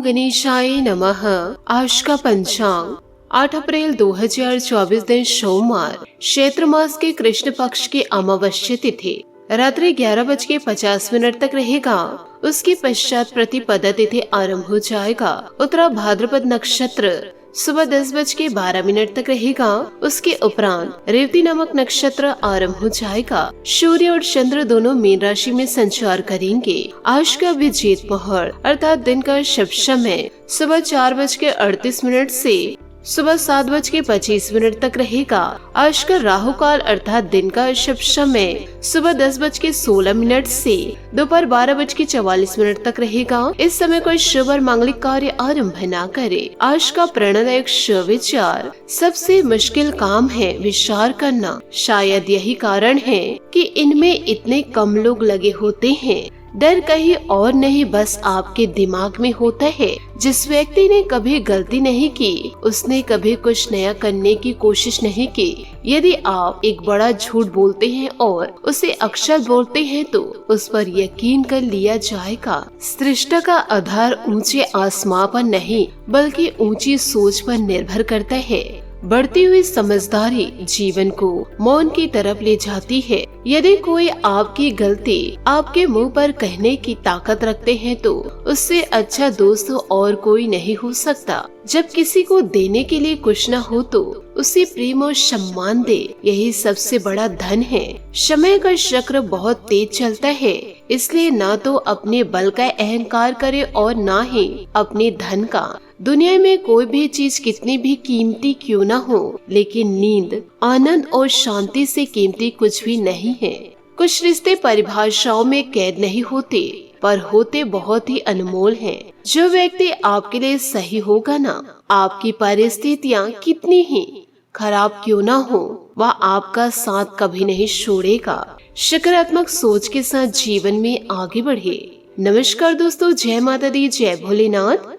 गणेशाय नमः। आज का पंचांग 8 अप्रैल 2024 दिन सोमवार, चैत्र मास के कृष्ण पक्ष की अमावस्या तिथि रात्रि 11:50 तक रहेगा। उसके पश्चात प्रतिपदा तिथि आरंभ हो जाएगा। उत्तरा भाद्रपद नक्षत्र सुबह 10:12 तक रहेगा। उसके उपरांत रेवती नामक नक्षत्र आरंभ हो जाएगा। सूर्य और चंद्र दोनों मीन राशि में संचार करेंगे। आज का अभिजीत मुहूर्त अर्थात दिन का शुभ समय सुबह 4:38 से सुबह 7:25 तक रहेगा। आज का राहु काल अर्थात दिन का शुभ समय सुबह 10:16 से दोपहर 12:44 तक रहेगा। इस समय कोई शुभ और मांगलिक कार्य आरंभ न करे। आज का प्रेरणादायक विचार सबसे मुश्किल काम है विचार करना। शायद यही कारण है कि इनमें इतने कम लोग लगे होते हैं। डर कहीं और नहीं, बस आपके दिमाग में होता है। जिस व्यक्ति ने कभी गलती नहीं की, उसने कभी कुछ नया करने की कोशिश नहीं की। यदि आप एक बड़ा झूठ बोलते हैं और उसे अक्षर बोलते हैं तो उस पर यकीन कर लिया जाएगा। सृष्टि का आधार ऊंचे आसमां पर नहीं बल्कि ऊंची सोच पर निर्भर करता है। बढ़ती हुई समझदारी जीवन को मौन की तरफ ले जाती है। यदि कोई आपकी गलती आपके मुंह पर कहने की ताकत रखते हैं तो उससे अच्छा दोस्त और कोई नहीं हो सकता। जब किसी को देने के लिए कुछ न हो तो उसे प्रेम और सम्मान दे, यही सबसे बड़ा धन है। समय का चक्र बहुत तेज चलता है, इसलिए ना तो अपने बल का अहंकार करे और ना ही अपने धन का। दुनिया में कोई भी चीज कितनी भी कीमती क्यों न हो, लेकिन नींद, आनंद और शांति से कीमती कुछ भी नहीं है। कुछ रिश्ते परिभाषाओं में कैद नहीं होते, पर होते बहुत ही अनमोल हैं। जो व्यक्ति आपके लिए सही होगा ना, आपकी परिस्थितियाँ कितनी ही खराब क्यों ना हो, वह आपका साथ कभी नहीं छोड़ेगा। सकारात्मक सोच के साथ जीवन में आगे बढ़े। नमस्कार दोस्तों, जय माता दी, जय भोलेनाथ।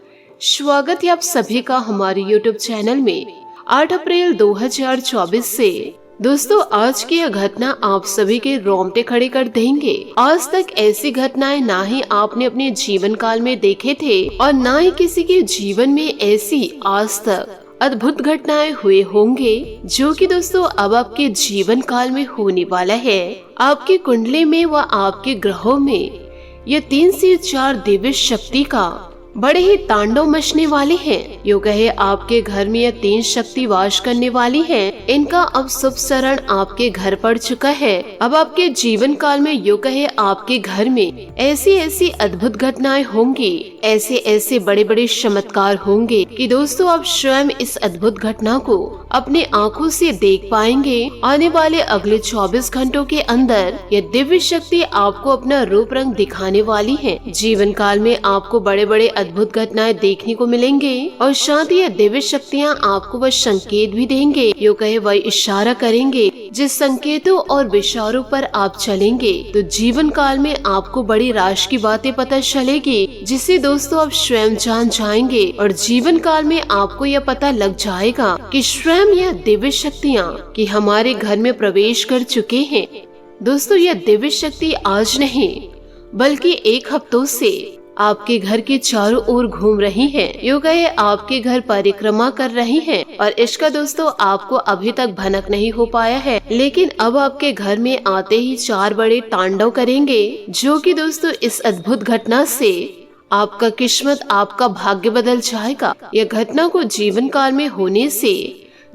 स्वागत है आप सभी का हमारे YouTube चैनल में। 8 अप्रैल 2024 से दोस्तों आज की यह घटना आप सभी के रोंगटे खड़े कर देंगे। आज तक ऐसी घटनाएं ना ही आपने अपने जीवन काल में देखे थे और ना ही किसी के जीवन में ऐसी आज तक अद्भुत घटनाएं हुए होंगे जो कि दोस्तों अब आपके जीवन काल में होने वाला है। आपकी कुंडली में व आपके ग्रहों में ये 3 से 4 दिव्य शक्ति का बड़े ही तांडव मचने वाले हैं। यूँ कहे आपके घर में यह 3 शक्ति वास करने वाली हैं। इनका अब शुभ शरण आपके घर पड़ चुका है। अब आपके जीवन काल में यूँ कहे आपके घर में ऐसी ऐसी अद्भुत घटनाएं होंगी, ऐसे ऐसे बड़े बड़े चमत्कार होंगे कि दोस्तों आप स्वयं इस अद्भुत घटना को अपने आँखों से देख पाएंगे। आने वाले अगले 24 घंटों के अंदर यह दिव्य शक्ति आपको अपना रूप रंग दिखाने वाली है। जीवन काल में आपको बड़े बड़े अद्भुत घटनाएं देखने को मिलेंगे और साथ ही दिव्य शक्तियाँ आपको वह संकेत भी देंगे। यूँ कहे वह इशारा करेंगे। जिस संकेतों और विचारों पर आप चलेंगे तो जीवन काल में आपको बड़ी राशि की बातें पता चलेगी, जिसे दोस्तों आप स्वयं जान जाएंगे और जीवन काल में आपको यह पता लग जाएगा कि स्वयं यह दिव्य शक्तियाँ कि हमारे घर में प्रवेश कर चुके हैं। दोस्तों यह दिव्य शक्ति आज नहीं बल्कि 1 हफ्तों से आपके घर के चारों ओर घूम रही है। यूँ कहे आपके घर परिक्रमा कर रही हैं और इसका दोस्तों आपको अभी तक भनक नहीं हो पाया है, लेकिन अब आपके घर में आते ही 4 बड़े तांडव करेंगे जो कि दोस्तों इस अद्भुत घटना से आपका किस्मत, आपका भाग्य बदल जाएगा। यह घटना को जीवन काल में होने से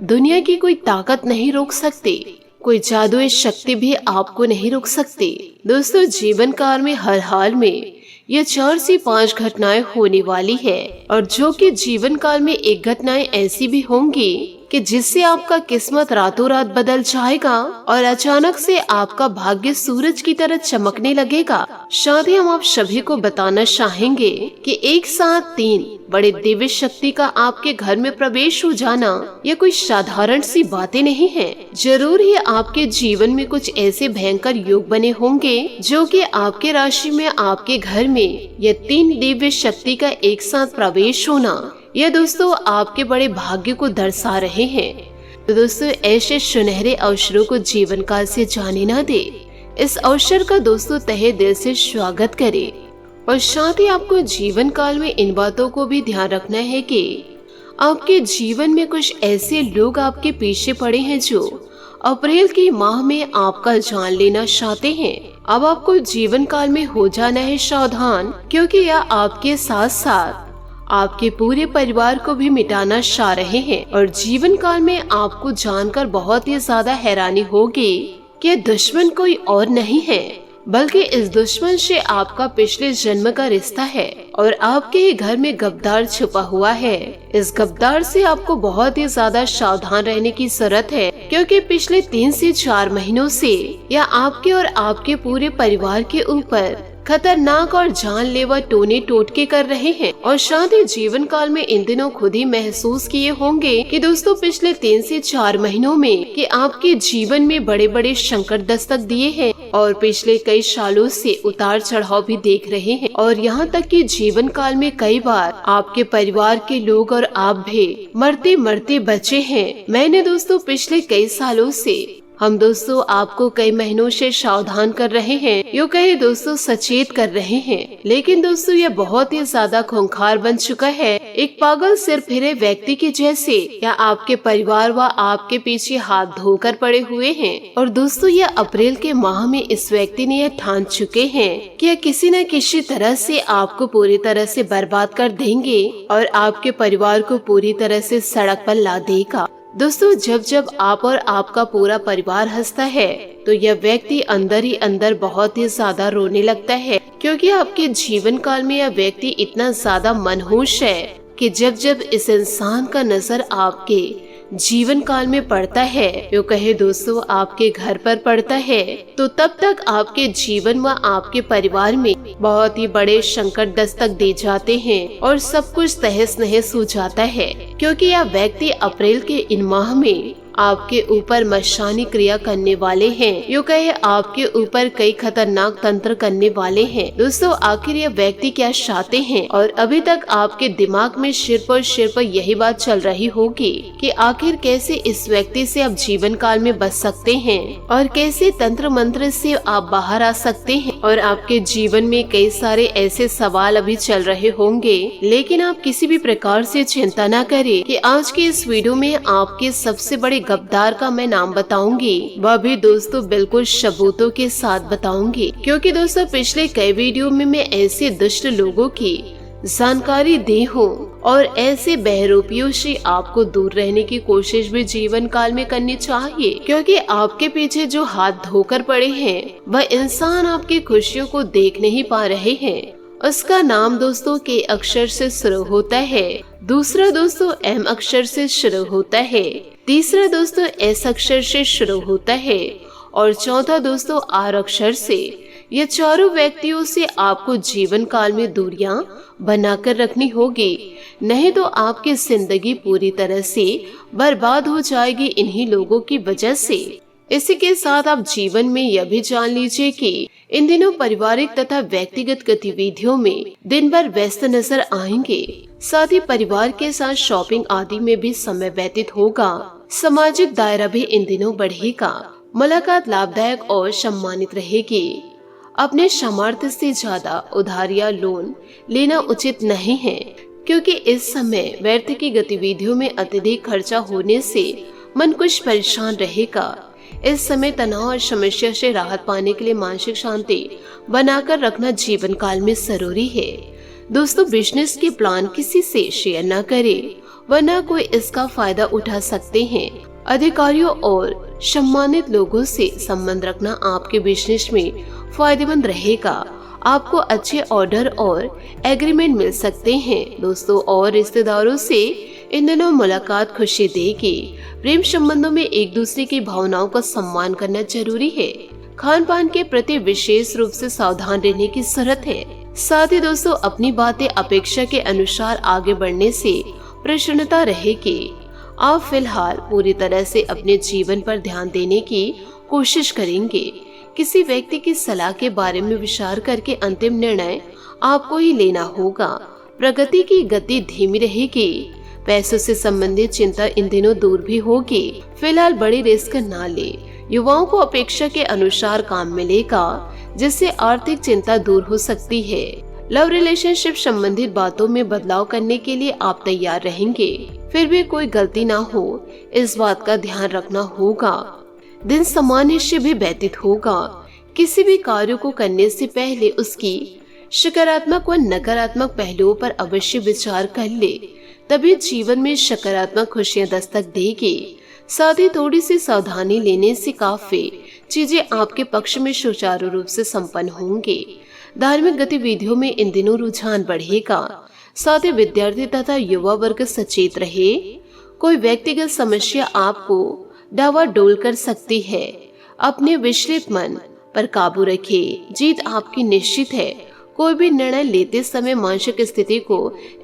दुनिया की कोई ताकत नहीं रोक सकती, कोई जादुई शक्ति भी आपको नहीं रोक सकती। दोस्तों जीवन काल में हर हाल में ये 4 से 5 घटनाएं होने वाली है और जो कि जीवन काल में एक घटनाएं ऐसी भी होंगी कि जिससे आपका किस्मत रातों रात बदल जाएगा और अचानक से आपका भाग्य सूरज की तरह चमकने लगेगा। साथ ही हम आप सभी को बताना चाहेंगे कि एक साथ 3 बड़े दिव्य शक्ति का आपके घर में प्रवेश हो जाना यह कोई साधारण सी बातें नहीं है। जरूर ही आपके जीवन में कुछ ऐसे भयंकर योग बने होंगे जो कि आपके राशि में, आपके घर में यह 3 दिव्य शक्ति का एक साथ प्रवेश होना यह दोस्तों आपके बड़े भाग्य को दर्शा रहे हैं। तो दोस्तों ऐसे सुनहरे अवसरों को जीवन काल से जाने ना दे। इस अवसर का दोस्तों तहे दिल से स्वागत करें और साथ ही आपको जीवन काल में इन बातों को भी ध्यान रखना है कि आपके जीवन में कुछ ऐसे लोग आपके पीछे पड़े हैं जो अप्रैल के माह में आपका जान लेना चाहते हैं। अब आपको जीवन काल में हो जाना है सावधान, क्योंकि यह आपके साथ साथ आपके पूरे परिवार को भी मिटाना चाह रहे हैं। और जीवन काल में आपको जानकर बहुत ही ज्यादा हैरानी होगी कि दुश्मन कोई और नहीं है, बल्कि इस दुश्मन से आपका पिछले जन्म का रिश्ता है और आपके ही घर में गद्दार छुपा हुआ है। इस गद्दार से आपको बहुत ही ज्यादा सावधान रहने की जरूरत है, क्योंकि पिछले 3 से 4 महीनों से यह आपके और आपके पूरे परिवार के ऊपर खतरनाक और जानलेवा टोने टोटके कर रहे हैं। और साथ ही जीवन काल में इन दिनों खुद ही महसूस किए होंगे कि दोस्तों पिछले 3 से 4 महीनों में कि आपके जीवन में बड़े बड़े संकट दस्तक दिए हैं और पिछले कई सालों से उतार चढ़ाव भी देख रहे हैं। और यहाँ तक कि जीवन काल में कई बार आपके परिवार के लोग और आप भी मरते मरते बचे हैं। मैंने दोस्तों पिछले कई सालों से हम दोस्तों आपको कई महीनों से सावधान कर रहे हैं, यूँ कहे दोस्तों सचेत कर रहे हैं, लेकिन दोस्तों यह बहुत ही ज्यादा खूंखार बन चुका है। एक पागल सिर फिरे व्यक्ति की जैसे या आपके परिवार व आपके पीछे हाथ धोकर पड़े हुए हैं। और दोस्तों यह अप्रैल के माह में इस व्यक्ति ने यह ठान चुके हैं कि किसी न किसी तरह से आपको पूरी तरह से बर्बाद कर देंगे और आपके परिवार को पूरी तरह से सड़क पर ला देगा। दोस्तों जब जब आप और आपका पूरा परिवार हंसता है तो यह व्यक्ति अंदर ही अंदर बहुत ही ज्यादा रोने लगता है, क्योंकि आपके जीवन काल में यह व्यक्ति इतना ज्यादा मनहूस है कि जब जब इस इंसान का नजर आपके जीवन काल में पड़ता है, यो कहे दोस्तों आपके घर पर पड़ता है, तो तब तक आपके जीवन व आपके परिवार में बहुत ही बड़े संकट दस्तक दे जाते हैं और सब कुछ तहस नहस हो जाता है। क्योंकि यह व्यक्ति अप्रैल के इन माह में आपके ऊपर मशानी क्रिया करने वाले हैं, यूँ कहे आपके ऊपर कई खतरनाक तंत्र करने वाले हैं। दोस्तों आखिर यह व्यक्ति क्या चाहते हैं? और अभी तक आपके दिमाग में सिर पर यही बात चल रही होगी कि आखिर कैसे इस व्यक्ति से आप जीवन काल में बच सकते हैं और कैसे तंत्र मंत्र से आप बाहर आ सकते हैं। और आपके जीवन में कई सारे ऐसे सवाल अभी चल रहे होंगे, लेकिन आप किसी भी प्रकार से चिंता न करें कि आज के इस वीडियो में आपके सबसे बड़े गद्दार का मैं नाम बताऊंगी, वह भी दोस्तों बिल्कुल सबूतों के साथ बताऊंगी। क्योंकि दोस्तों पिछले कई वीडियो में मैं ऐसे दुष्ट लोगों की जानकारी दी हूँ और ऐसे बहरूपियों से आपको दूर रहने की कोशिश भी जीवन काल में करनी चाहिए, क्योंकि आपके पीछे जो हाथ धोकर पड़े हैं वह इंसान आपकी खुशियों को देख नहीं पा रहे हैं। उसका नाम दोस्तों के अक्षर से शुरू होता है, दूसरा दोस्तों एम अक्षर से शुरू होता है, तीसरा दोस्तों एस अक्षर से शुरू होता है और चौथा दोस्तों आर अक्षर से। ये चारों व्यक्तियों से आपको जीवन काल में दूरियां बनाकर रखनी होगी, नहीं तो आपकी जिंदगी पूरी तरह से बर्बाद हो जाएगी इन्हीं लोगों की वजह से। इसी के साथ आप जीवन में यह भी जान लीजिए कि इन दिनों पारिवारिक तथा व्यक्तिगत गतिविधियों में दिन भर व्यस्त नजर आएंगे। साथ ही परिवार के साथ शॉपिंग आदि में भी समय व्यतीत होगा। सामाजिक दायरा भी इन दिनों बढ़ेगा। मुलाकात लाभदायक और सम्मानित रहेगी। अपने सामर्थ्य से ज्यादा उधार या लोन लेना उचित नहीं है, क्योंकि इस समय व्यर्थ की गतिविधियों में अत्यधिक खर्चा होने से मन कुछ परेशान रहेगा। इस समय तनाव और समस्या से राहत पाने के लिए मानसिक शांति बनाकर रखना जीवन काल में जरूरी है। दोस्तों बिजनेस के प्लान किसी से शेयर न करें, वरना कोई इसका फायदा उठा सकते हैं। अधिकारियों और सम्मानित लोगों से संबंध रखना आपके बिजनेस में फायदेमंद रहेगा। आपको अच्छे ऑर्डर और एग्रीमेंट मिल सकते हैं। दोस्तों और रिश्तेदारों से इन दिनों मुलाकात खुशी देगी। प्रेम संबंधों में एक दूसरे की भावनाओं का सम्मान करना जरूरी है। खान पान के प्रति विशेष रूप से सावधान रहने की जरूरत है। साथ ही दोस्तों अपनी बातें अपेक्षा के अनुसार आगे बढ़ने से प्रसन्नता रहेगी। आप फिलहाल पूरी तरह से अपने जीवन पर ध्यान देने की कोशिश करेंगे। किसी व्यक्ति की सलाह के बारे में विचार करके अंतिम निर्णय आपको ही लेना होगा। प्रगति की गति धीमी रहेगी। पैसों से संबंधित चिंता इन दिनों दूर भी होगी। फिलहाल बड़ी रिस्क ना ले। युवाओं को अपेक्षा के अनुसार काम मिलेगा, जिससे आर्थिक चिंता दूर हो सकती है। लव रिलेशनशिप संबंधित बातों में बदलाव करने के लिए आप तैयार रहेंगे, फिर भी कोई गलती ना हो इस बात का ध्यान रखना होगा। दिन सामान्य से भी व्यतीत होगा। किसी भी कार्य को करने से पहले उसकी सकारात्मक व नकारात्मक पहलुओं पर अवश्य विचार कर ले, तभी जीवन में सकारात्मक खुशियां दस्तक देगी। साथ ही थोड़ी सी सावधानी लेने से काफी चीजें आपके पक्ष में सुचारू रूप से संपन्न होंगी। धार्मिक गतिविधियों में इन दिनों रुझान बढ़ेगा। साथ ही विद्यार्थी तथा युवा वर्ग सचेत रहे। कोई व्यक्तिगत समस्या आपको डावाडोल कर सकती है। अपने विचलित मन पर काबू रखें। जीत आपकी निश्चित है। कोई भी निर्णय लेते समय मानसिक स्थिति को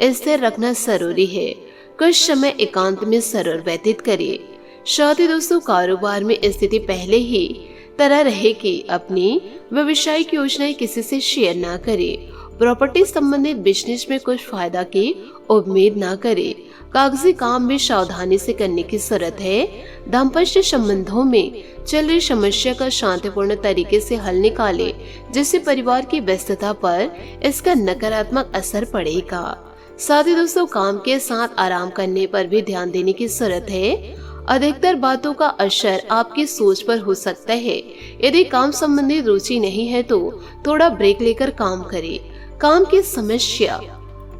स्थिर रखना जरूरी है। कुछ समय एकांत में सरल व्यतीत करें। साथ ही दोस्तों, कारोबार में स्थिति पहले ही तरह रहे कि अपनी व्यवसायिक योजनाएं किसी से शेयर ना करें। प्रॉपर्टी संबंधित बिजनेस में कुछ फायदा की उम्मीद ना करें। कागजी काम भी सावधानी से करने की जरूरत है। दाम्पत्य संबंधों में चल रही समस्या का शांतिपूर्ण तरीके से हल निकाले, जिससे परिवार की व्यस्तता पर इसका नकारात्मक असर पड़ेगा। साथ ही दोस्तों, काम के साथ आराम करने पर भी ध्यान देने की जरूरत है। अधिकतर बातों का असर आपकी सोच पर हो सकता है। यदि काम संबंधी रुचि नहीं है तो थोड़ा ब्रेक लेकर काम करें। काम की समस्या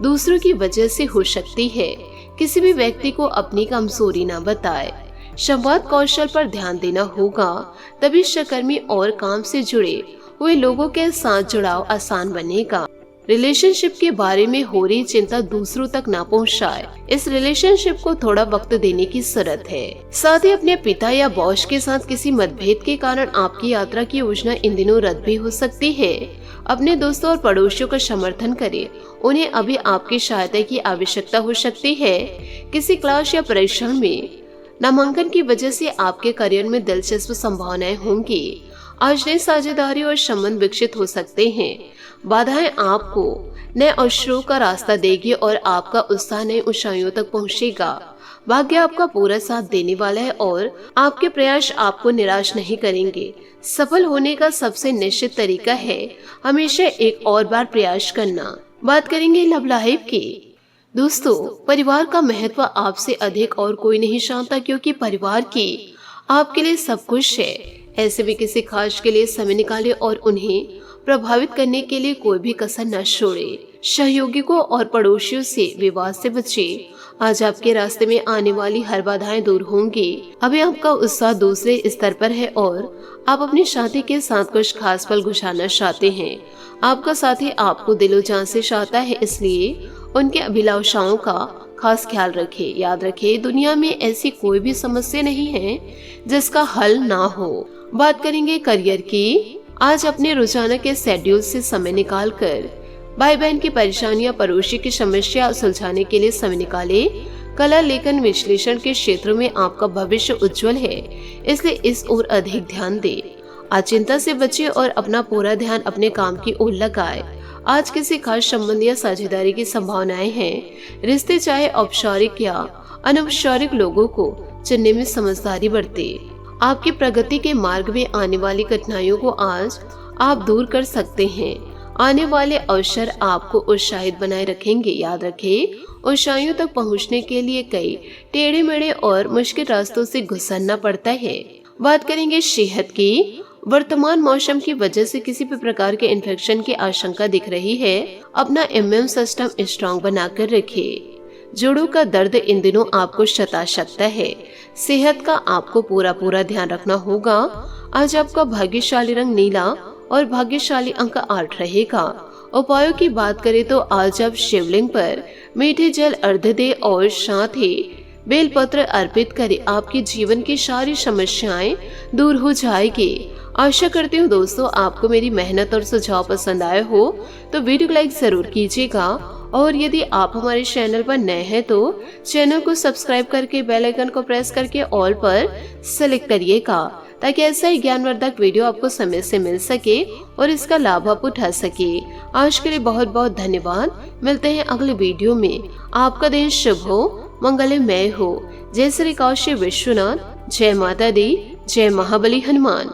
दूसरों की वजह से हो सकती है। किसी भी व्यक्ति को अपनी कमजोरी न बताए। संवाद कौशल पर ध्यान देना होगा, तभी सहकर्मी और काम से जुड़े हुए लोगों के साथ जुड़ाव आसान बनेगा। रिलेशनशिप के बारे में हो रही चिंता दूसरों तक ना पहुंचाए। इस रिलेशनशिप को थोड़ा वक्त देने की जरूरत है। साथ ही अपने पिता या बॉस के साथ किसी मतभेद के कारण आपकी यात्रा की योजना इन दिनों रद्द भी हो सकती है। अपने दोस्तों और पड़ोसियों का समर्थन करें। उन्हें अभी आपकी सहायता की आवश्यकता हो सकती है। किसी क्लास या परीक्षा में नामांकन की वजह से आपके करियर में दिलचस्प संभावनाएं होंगी। आज नई साझेदारी और संबंध विकसित हो सकते हैं। बाधाएं आपको नए अवसरों का रास्ता देगी और आपका उत्साह नई ऊंचाइयों तक पहुंचेगा। भाग्य आपका पूरा साथ देने वाला है और आपके प्रयास आपको निराश नहीं करेंगे। सफल होने का सबसे निश्चित तरीका है हमेशा एक और बार प्रयास करना। बात करेंगे लव लाइफ की। दोस्तों, परिवार का महत्व आपसे अधिक और कोई नहीं जानता, क्योंकि परिवार की आपके लिए सब कुछ है। ऐसे भी किसी खास के लिए समय निकाले और उन्हें प्रभावित करने के लिए कोई भी कसर न छोड़े। सहयोगियों और पड़ोसियों से विवाद से बचे। आज आपके रास्ते में आने वाली हर बाधाएं दूर होंगी। अभी आपका उत्साह दूसरे स्तर पर है और आप अपने साथी के साथ कुछ खास पल गुजारना चाहते हैं। आपका साथी आपको दिलो जान से चाहता है, इसलिए उनके अभिलाषाओं का खास ख्याल रखें। याद रखें, दुनिया में ऐसी कोई भी समस्या नहीं है जिसका हल ना हो। बात करेंगे करियर की। आज अपने रोजाना के शेड्यूल से समय निकालकर भाई बहन की परेशानियां, पड़ोसी की समस्या सुलझाने के लिए समय निकाले। कला, लेखन, विश्लेषण के क्षेत्र में आपका भविष्य उज्जवल है, इसलिए इस ओर अधिक ध्यान दे। आज चिंता से बचे और अपना पूरा ध्यान अपने काम की ओर लगाए। आज किसी खास संबंध या साझेदारी की संभावनाएं हैं। रिश्ते चाहे औपचारिक या अनौपचारिक लोगों को चुनने में समझदारी बरते। आपकी प्रगति के मार्ग में आने वाली कठिनाइयों को आज आप दूर कर सकते हैं। आने वाले अवसर आपको उत्साहित बनाए रखेंगे। याद रखें, ऊंचाइयों तक पहुंचने के लिए कई टेढ़े मेढ़े और मुश्किल रास्तों से गुजरना पड़ता है। बात करेंगे सेहत की। वर्तमान मौसम की वजह से किसी भी प्रकार के इन्फेक्शन की आशंका दिख रही है। अपना इम्यून सिस्टम स्ट्रांग बनाकर रखें। जोड़ों का दर्द इन दिनों आपको सता सकता है। सेहत का आपको पूरा ध्यान रखना होगा। आज आपका भाग्यशाली रंग नीला और भाग्यशाली अंक 8 रहेगा। उपायों की बात करें तो आज आप शिवलिंग पर मीठे जल अर्घ्य दे और साथ ही बेलपत्र अर्पित करें। आपके जीवन की सारी समस्याएं दूर हो जाएगी। आशा करती हूँ दोस्तों आपको मेरी मेहनत और सुझाव पसंद आए हो, तो वीडियो को लाइक जरूर कीजिएगा। और यदि आप हमारे चैनल पर नए हैं तो चैनल को सब्सक्राइब करके बेल आइकन को प्रेस करके ऑल पर सेलेक्ट करिएगा, ताकि ऐसा ही ज्ञानवर्धक वीडियो आपको समय से मिल सके और इसका लाभ आप उठा सके। आज के लिए बहुत बहुत धन्यवाद। मिलते हैं अगले वीडियो में। आपका दिन शुभ हो, मंगलमय हो। जय श्री काशी विश्वनाथ। जय माता दी। जय महाबली हनुमान।